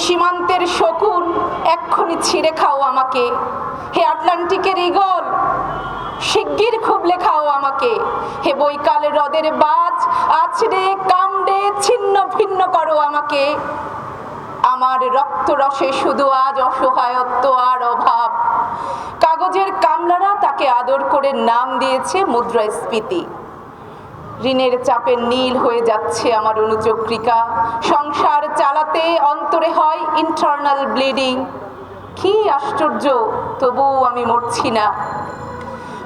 সীমান্তের শকুন এক্ষুনি ছিঁড়ে খাও আমাকে, হে আটলান্টিকের ঈগল শিগগির খুবলে খাও আমাকে, হে বৈকাল হ্রদের বাজ আছড়ে কামড়ে ছিন্ন ভিন্ন করো আমাকে। আমার রক্তরসে শুধু আজ অসহায়ত্ব আর অভাব। কাগজের কামলারা তাকে আদর করে নাম দিয়েছে মুদ্রাস্ফীতি। ঋণের চাপে নীল হয়ে যাচ্ছে আমার অনুচক্রিকা, সংসার চালাতে অন্তরে হয় ইন্টারনাল ব্লিডিং। কি আশ্চর্য, তবুও আমি মরছি না।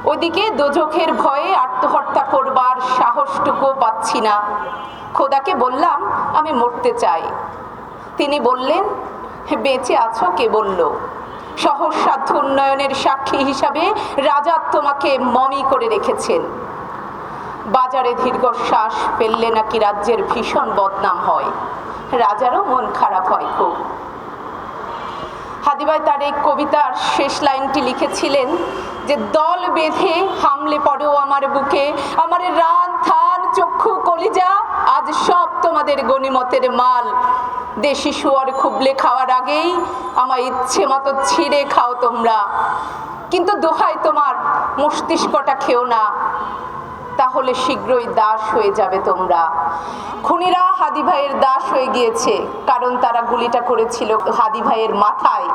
ওইদিকে দোজখের ভয়ে আত্মহত্যা করবার সাহসটুকু পাচ্ছি না। খোদাকে বললাম আমি মরতে চাই। তিনি বললেন, বেঁচে আছো কে বলল? সহজসাধ্য উন্নয়নের সাক্ষী হিসাবে রাজা তোমাকে মমি করে রেখেছেন। বাজারে দীর্ঘশ্বাস ফেললে নাকি রাজ্যের ভীষণ বদনাম হয়। রাজারও মন খারাপ হয় খুব। হাদি ভাই তার এই কবিতার শেষ লাইনটি লিখেছিলেন যে দল বেঁধে হামলে পড়ো আমার বুকে, আমার রান থান চক্ষু কলিজা আজ সব তোমাদের গনিমতের মাল। দেশি শুয়োর খুবলে খাওয়ার আগেই আমার ইচ্ছে মতো ছিঁড়ে খাও তোমরা, কিন্তু দোহাই তোমার মস্তিষ্কটা খেও না, তাহলে শীঘ্রই দাস হয়ে যাবে তোমরা। খুনিরা হাদি ভাইয়ের দাস হয়ে গিয়েছে, কারণ তারা গুলিটা করেছিল হাদি ভাইয়ের মাথায়।